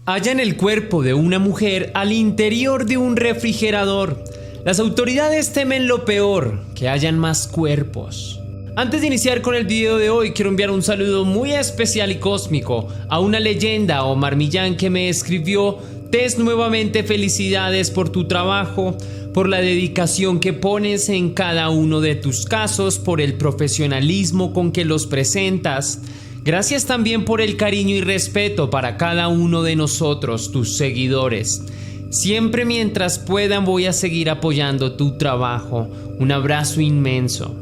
Hallan el cuerpo de una mujer al interior de un refrigerador. Las autoridades temen lo peor, que hayan más cuerpos. Antes de iniciar con el video de hoy, quiero enviar un saludo muy especial y cósmico a una leyenda, Omar Millán, que me escribió: Tess, nuevamente felicidades por tu trabajo, por la dedicación que pones en cada uno de tus casos, por el profesionalismo con que los presentas. Gracias también por el cariño y respeto para cada uno de nosotros, tus seguidores. Siempre mientras puedan voy a seguir apoyando tu trabajo. Un abrazo inmenso.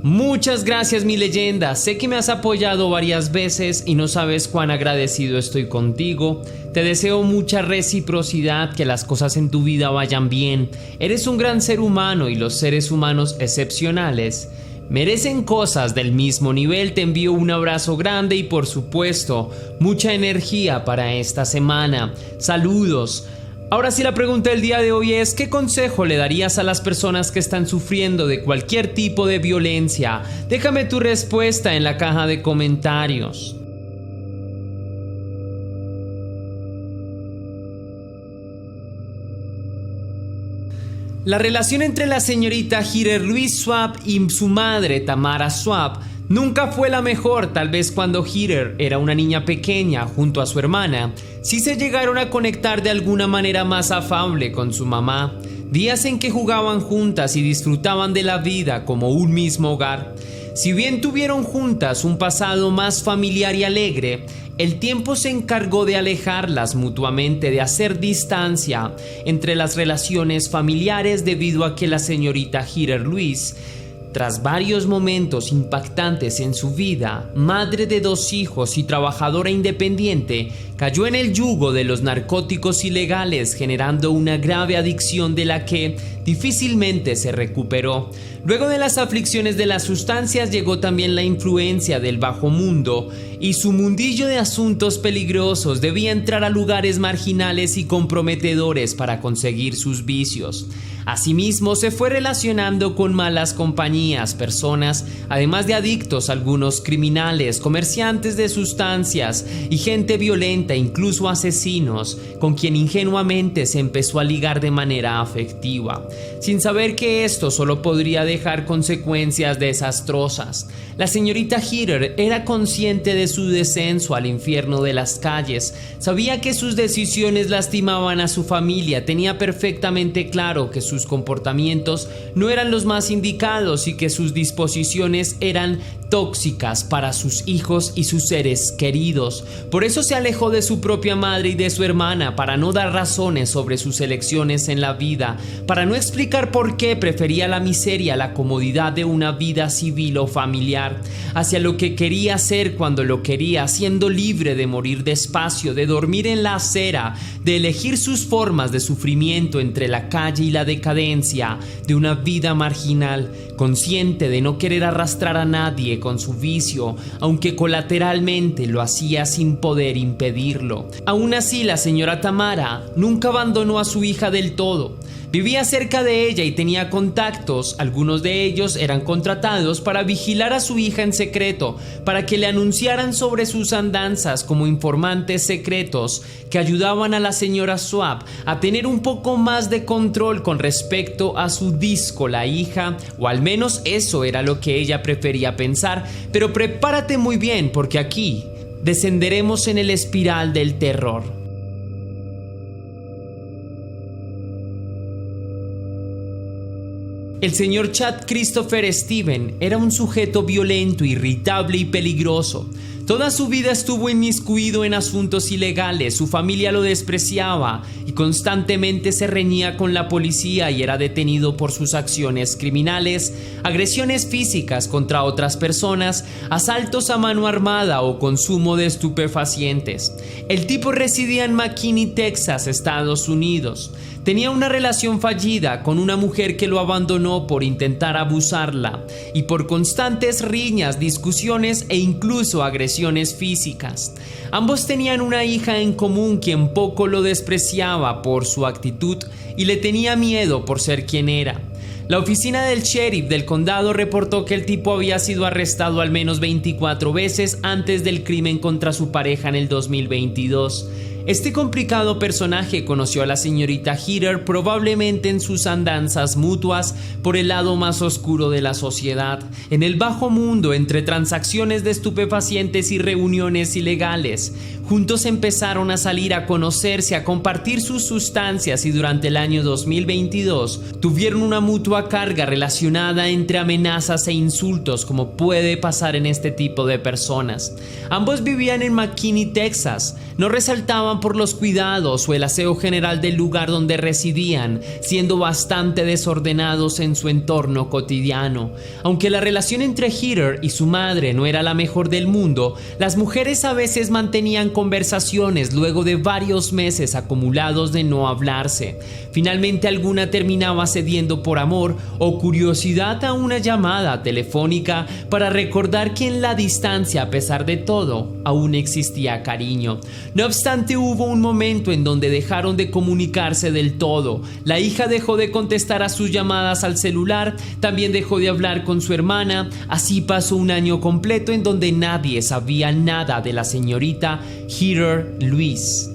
Muchas gracias, mi leyenda. Sé que me has apoyado varias veces y no sabes cuán agradecido estoy contigo. Te deseo mucha reciprocidad, que las cosas en tu vida vayan bien. Eres un gran ser humano y los seres humanos excepcionales merecen cosas del mismo nivel. Te envío un abrazo grande y, por supuesto, mucha energía para esta semana. Saludos. Ahora sí, la pregunta del día de hoy es: ¿qué consejo le darías a las personas que están sufriendo de cualquier tipo de violencia? Déjame tu respuesta en la caja de comentarios. La relación entre la señorita Heather-Louise Swapp y su madre Tamara Swapp nunca fue la mejor. Tal vez cuando Heather era una niña pequeña junto a su hermana, sí se llegaron a conectar de alguna manera más afable con su mamá. Días en que jugaban juntas y disfrutaban de la vida como un mismo hogar. Si bien tuvieron juntas un pasado más familiar y alegre, el tiempo se encargó de alejarlas mutuamente, de hacer distancia entre las relaciones familiares, debido a que la señorita Heather-Louise, tras varios momentos impactantes en su vida, madre de 2 hijos y trabajadora independiente, cayó en el yugo de los narcóticos ilegales, generando una grave adicción de la que difícilmente se recuperó. Luego de las aflicciones de las sustancias llegó también la influencia del bajo mundo, y su mundillo de asuntos peligrosos. Debía entrar a lugares marginales y comprometedores para conseguir sus vicios. Asimismo, se fue relacionando con malas compañías, personas, además de adictos, algunos criminales, comerciantes de sustancias y gente violenta, incluso asesinos, con quien ingenuamente se empezó a ligar de manera afectiva, sin saber que esto solo podría dejar consecuencias desastrosas. La señorita Heather era consciente de su descenso al infierno de las calles. Sabía que sus decisiones lastimaban a su familia. Tenía perfectamente claro que sus comportamientos no eran los más indicados y que sus disposiciones eran tóxicas para sus hijos y sus seres queridos. Por eso se alejó de su propia madre y de su hermana, para no dar razones sobre sus elecciones en la vida, para no explicar por qué prefería la miseria a la comodidad de una vida civil o familiar, hacia lo que quería hacer cuando lo quería, siendo libre de morir despacio, de dormir en la acera, de elegir sus formas de sufrimiento entre la calle y la decadencia de una vida marginal, consciente de no querer arrastrar a nadie con su vicio, aunque colateralmente lo hacía sin poder impedirlo. Aún así, la señora Tamara nunca abandonó a su hija del todo. Vivía cerca de ella y tenía contactos. Algunos de ellos eran contratados para vigilar a su hija en secreto, para que le anunciaran sobre sus andanzas como informantes secretos que ayudaban a la señora Swapp a tener un poco más de control con respecto a su díscola hija, o al menos eso era lo que ella prefería pensar. Pero prepárate muy bien, porque aquí descenderemos en el espiral del terror. El señor Chad Christopher Steven era un sujeto violento, irritable y peligroso. Toda su vida estuvo inmiscuido en asuntos ilegales. Su familia lo despreciaba y constantemente se reñía con la policía, y era detenido por sus acciones criminales, agresiones físicas contra otras personas, asaltos a mano armada o consumo de estupefacientes. El tipo residía en McKinney, Texas, Estados Unidos. Tenía una relación fallida con una mujer que lo abandonó por intentar abusarla, y por constantes riñas, discusiones e incluso agresiones físicas. Ambos tenían una hija en común, quien poco lo despreciaba por su actitud y le tenía miedo por ser quien era. La oficina del sheriff del condado reportó que el tipo había sido arrestado al menos 24 veces antes del crimen contra su pareja en el 2022. Este complicado personaje conoció a la señorita Heather probablemente en sus andanzas mutuas por el lado más oscuro de la sociedad, en el bajo mundo entre transacciones de estupefacientes y reuniones ilegales. Juntos empezaron a salir a conocerse, a compartir sus sustancias y durante el año 2022 tuvieron una mutua carga relacionada entre amenazas e insultos como puede pasar en este tipo de personas. Ambos vivían en McKinney, Texas. No resaltaban por los cuidados o el aseo general del lugar donde residían, siendo bastante desordenados en su entorno cotidiano. Aunque la relación entre Heather y su madre no era la mejor del mundo, las mujeres a veces mantenían conversaciones luego de varios meses acumulados de no hablarse. Finalmente alguna terminaba cediendo por amor o curiosidad a una llamada telefónica para recordar que en la distancia, a pesar de todo, aún existía cariño. No obstante, hubo un momento en donde dejaron de comunicarse del todo. La hija dejó de contestar a sus llamadas al celular, también dejó de hablar con su hermana. Así pasó un año completo en donde nadie sabía nada de la señorita Heather Lewis.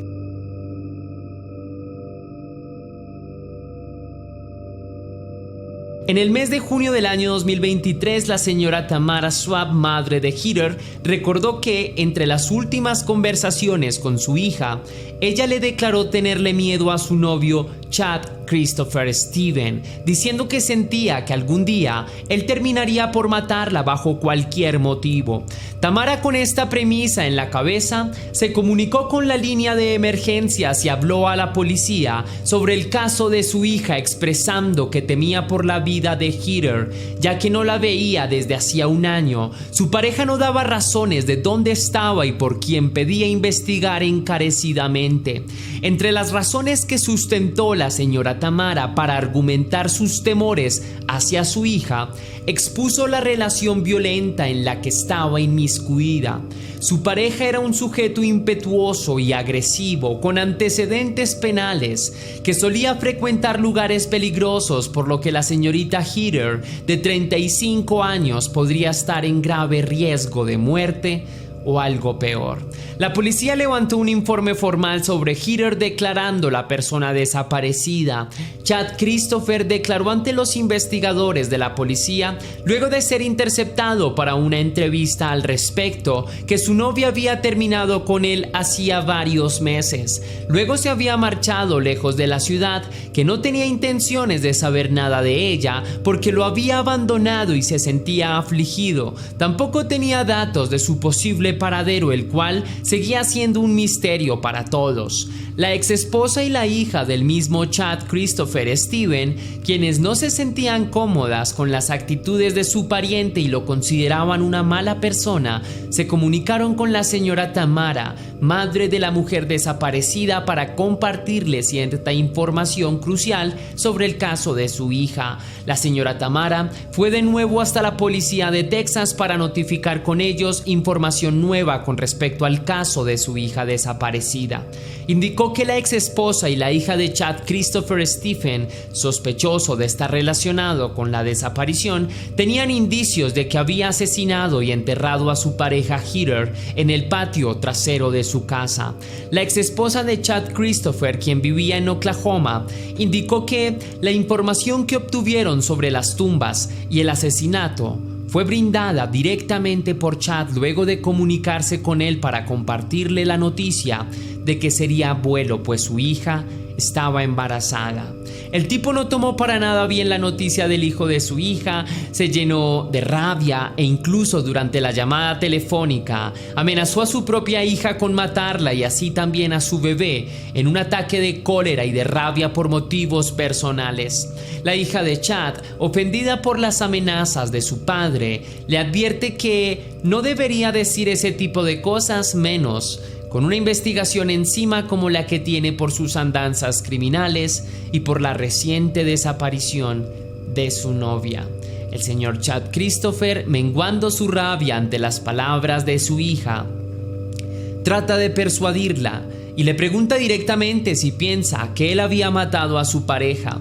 En el mes de junio del año 2023, la señora Tamara Schwab, madre de Heather, recordó que entre las últimas conversaciones con su hija, ella le declaró tenerle miedo a su novio Chad Christopher Steven, diciendo que sentía que algún día él terminaría por matarla bajo cualquier motivo. Tamara, con esta premisa en la cabeza, se comunicó con la línea de emergencias y habló a la policía sobre el caso de su hija, expresando que temía por la vida de Heather, ya que no la veía desde hacía un año. Su pareja no daba razones de dónde estaba y por quién pedía investigar encarecidamente. Entre las razones que sustentó la señora Tamara para argumentar sus temores hacia su hija, expuso la relación violenta en la que estaba inmiscuida. Su pareja era un sujeto impetuoso y agresivo, con antecedentes penales, que solía frecuentar lugares peligrosos, por lo que la señorita Heather, de 35 años, podría estar en grave riesgo de muerte o algo peor. La policía levantó un informe formal sobre Heather declarando la persona desaparecida. Chad Christopher declaró ante los investigadores de la policía, luego de ser interceptado para una entrevista al respecto, que su novia había terminado con él hacía varios meses. Luego se había marchado lejos de la ciudad, que no tenía intenciones de saber nada de ella porque lo había abandonado y se sentía afligido. Tampoco tenía datos de su posible paradero, el cual seguía siendo un misterio para todos. La exesposa y la hija del mismo Chad Christopher Steven, quienes no se sentían cómodas con las actitudes de su pariente y lo consideraban una mala persona, se comunicaron con la señora Tamara, madre de la mujer desaparecida, para compartirle cierta información crucial sobre el caso de su hija. La señora Tamara fue de nuevo hasta la policía de Texas para notificar con ellos información nueva con respecto al caso de su hija desaparecida. Indicó que la ex esposa y la hija de Chad Christopher Stephen, sospechoso de estar relacionado con la desaparición, tenían indicios de que había asesinado y enterrado a su pareja Heather en el patio trasero de su casa. La ex esposa de Chad Christopher, quien vivía en Oklahoma, indicó que la información que obtuvieron sobre las tumbas y el asesinato fue brindada directamente por Chad luego de comunicarse con él para compartirle la noticia de que sería abuelo, pues su hija estaba embarazada. El tipo no tomó para nada bien la noticia del hijo de su hija, se llenó de rabia e incluso durante la llamada telefónica amenazó a su propia hija con matarla y así también a su bebé en un ataque de cólera y de rabia por motivos personales. La hija de Chad, ofendida por las amenazas de su padre, le advierte que no debería decir ese tipo de cosas, menos con una investigación encima como la que tiene por sus andanzas criminales y por la reciente desaparición de su novia. El señor Chad Christopher, menguando su rabia ante las palabras de su hija, trata de persuadirla y le pregunta directamente si piensa que él había matado a su pareja.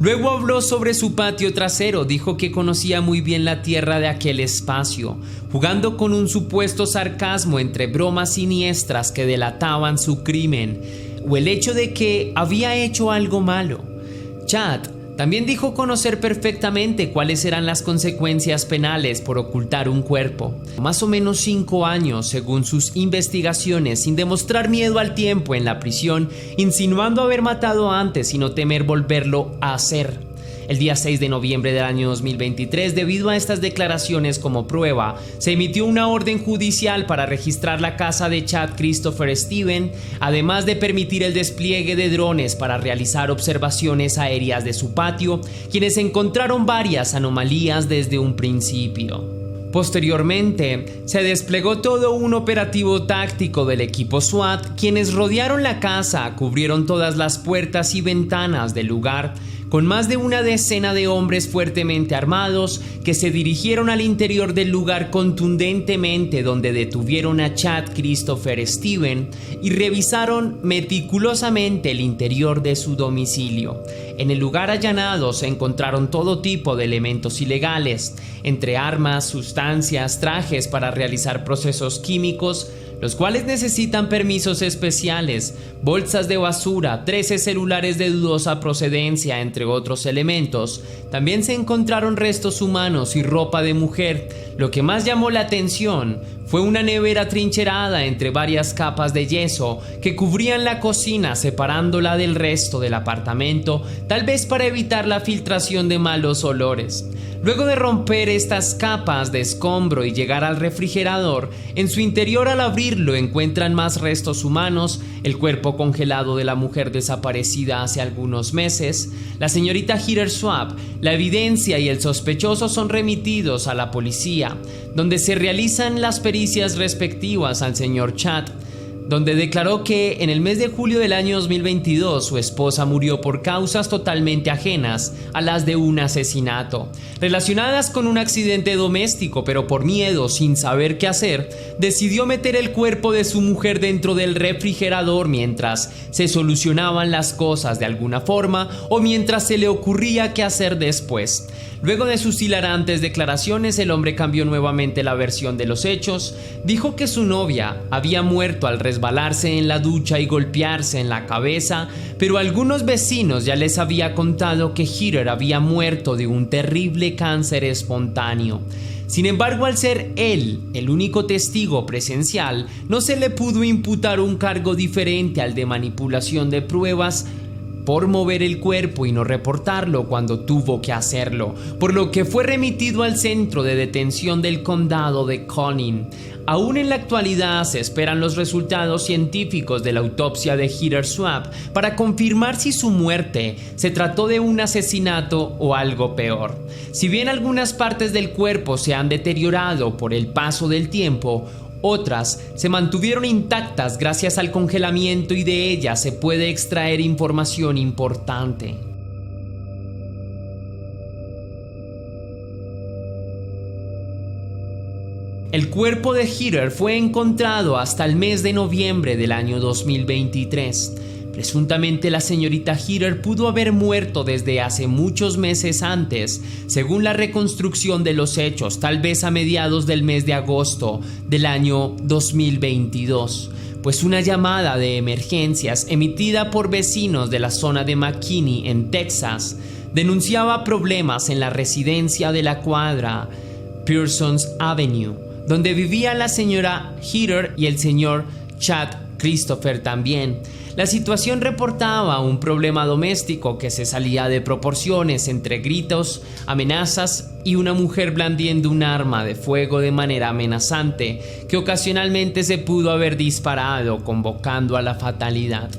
Luego habló sobre su patio trasero, dijo que conocía muy bien la tierra de aquel espacio, jugando con un supuesto sarcasmo entre bromas siniestras que delataban su crimen o el hecho de que había hecho algo malo. Chad también dijo conocer perfectamente cuáles eran las consecuencias penales por ocultar un cuerpo. Más o menos 5 años, según sus investigaciones, sin demostrar miedo al tiempo en la prisión, insinuando haber matado antes y no temer volverlo a hacer. El día 6 de noviembre del año 2023, debido a estas declaraciones como prueba, se emitió una orden judicial para registrar la casa de Chad Christopher Stevens, además de permitir el despliegue de drones para realizar observaciones aéreas de su patio, quienes encontraron varias anomalías desde un principio. Posteriormente, se desplegó todo un operativo táctico del equipo SWAT, quienes rodearon la casa, cubrieron todas las puertas y ventanas del lugar, con más de una decena de hombres fuertemente armados que se dirigieron al interior del lugar contundentemente, donde detuvieron a Chad Christopher Stevens y revisaron meticulosamente el interior de su domicilio. En el lugar allanado se encontraron todo tipo de elementos ilegales, entre armas, sustancias, trajes para realizar procesos químicos, los cuales necesitan permisos especiales, bolsas de basura, 13 celulares de dudosa procedencia, entre otros elementos. También se encontraron restos humanos y ropa de mujer. Lo que más llamó la atención fue una nevera trincherada entre varias capas de yeso que cubrían la cocina, separándola del resto del apartamento, tal vez para evitar la filtración de malos olores. Luego de romper estas capas de escombro y llegar al refrigerador, en su interior al abrirlo encuentran más restos humanos, el cuerpo congelado de la mujer desaparecida hace algunos meses, la señorita Heather Swapp. La evidencia y el sospechoso son remitidos a la policía, donde se realizan las pericias respectivas al señor Chad, donde declaró que en el mes de julio del año 2022 su esposa murió por causas totalmente ajenas a las de un asesinato, relacionadas con un accidente doméstico, pero por miedo, sin saber qué hacer, decidió meter el cuerpo de su mujer dentro del refrigerador mientras se solucionaban las cosas de alguna forma o mientras se le ocurría qué hacer después. Luego de sus hilarantes declaraciones, el hombre cambió nuevamente la versión de los hechos. Dijo que su novia había muerto al resbalarse en la ducha y golpearse en la cabeza, pero algunos vecinos ya les había contado que Heather había muerto de un terrible cáncer espontáneo. Sin embargo, al ser él el único testigo presencial, no se le pudo imputar un cargo diferente al de manipulación de pruebas por mover el cuerpo y no reportarlo cuando tuvo que hacerlo, por lo que fue remitido al centro de detención del condado de Collin. Aún en la actualidad se esperan los resultados científicos de la autopsia de Heather Swapp para confirmar si su muerte se trató de un asesinato o algo peor. Si bien algunas partes del cuerpo se han deteriorado por el paso del tiempo, otras se mantuvieron intactas gracias al congelamiento y de ellas se puede extraer información importante. El cuerpo de Heather fue encontrado hasta el mes de noviembre del año 2023. Presuntamente la señorita Heather pudo haber muerto desde hace muchos meses antes, según la reconstrucción de los hechos, tal vez a mediados del mes de agosto del año 2022, pues una llamada de emergencias emitida por vecinos de la zona de McKinney en Texas denunciaba problemas en la residencia de la cuadra Pearsons Avenue, donde vivía la señora Heather y el señor Chad Christopher también. La situación reportaba un problema doméstico que se salía de proporciones entre gritos, amenazas y una mujer blandiendo un arma de fuego de manera amenazante que ocasionalmente se pudo haber disparado, convocando a la fatalidad.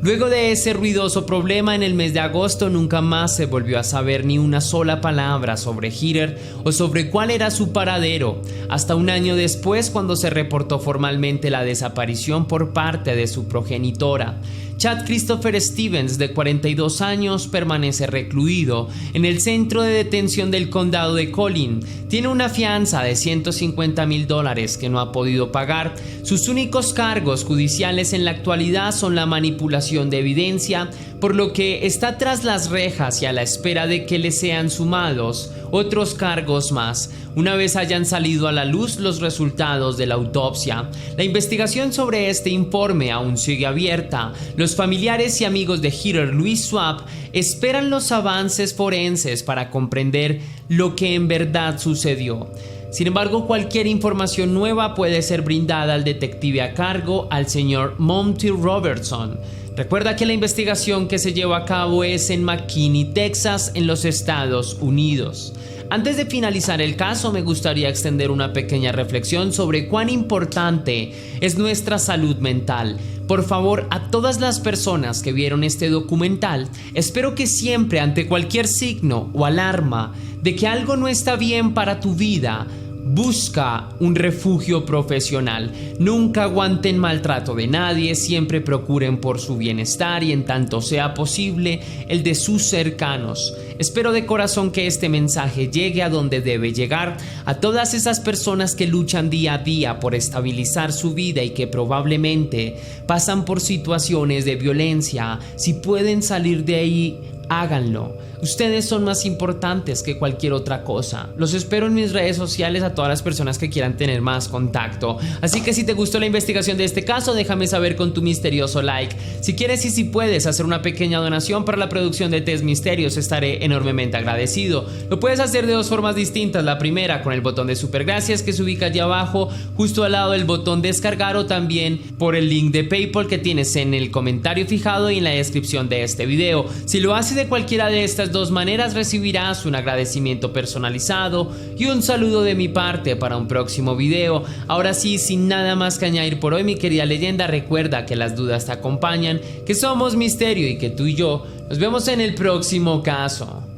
Luego de ese ruidoso problema en el mes de agosto nunca más se volvió a saber ni una sola palabra sobre Heather o sobre cuál era su paradero, hasta un año después cuando se reportó formalmente la desaparición por parte de su progenitora. Chad Christopher Stevens, de 42 años, permanece recluido en el centro de detención del condado de Collin. Tiene una fianza de $150,000 que no ha podido pagar. Sus únicos cargos judiciales en la actualidad son la manipulación de evidencia, por lo que está tras las rejas y a la espera de que le sean sumados otros cargos más, una vez hayan salido a la luz los resultados de la autopsia. La investigación sobre este informe aún sigue abierta. Los familiares y amigos de Heather Louise Swapp esperan los avances forenses para comprender lo que en verdad sucedió. Sin embargo, cualquier información nueva puede ser brindada al detective a cargo, al señor Monty Robertson. Recuerda que la investigación que se lleva a cabo es en McKinney, Texas, en los Estados Unidos. Antes de finalizar el caso, me gustaría extender una pequeña reflexión sobre cuán importante es nuestra salud mental. Por favor, a todas las personas que vieron este documental, espero que siempre ante cualquier signo o alarma de que algo no está bien para tu vida, busca un refugio profesional. Nunca aguanten maltrato de nadie, siempre procuren por su bienestar y en tanto sea posible el de sus cercanos. Espero de corazón que este mensaje llegue a donde debe llegar, a todas esas personas que luchan día a día por estabilizar su vida y que probablemente pasan por situaciones de violencia. Si pueden salir de ahí, háganlo. Ustedes son más importantes que cualquier otra cosa. Los espero en mis redes sociales a todas las personas que quieran tener más contacto. Así que si te gustó la investigación de este caso, déjame saber con tu misterioso like. Si quieres y si puedes hacer una pequeña donación para la producción de Test Misterios, estaré enormemente agradecido. Lo puedes hacer de dos formas distintas. La primera con el botón de super gracias que se ubica allí abajo, justo al lado del botón descargar, o también por el link de PayPal que tienes en el comentario fijado y en la descripción de este video. Si lo haces de cualquiera de estas dos maneras, recibirás un agradecimiento personalizado y un saludo de mi parte para un próximo video. Ahora sí, sin nada más que añadir por hoy, mi querida leyenda, recuerda que las dudas te acompañan, que somos misterio y que tú y yo nos vemos en el próximo caso.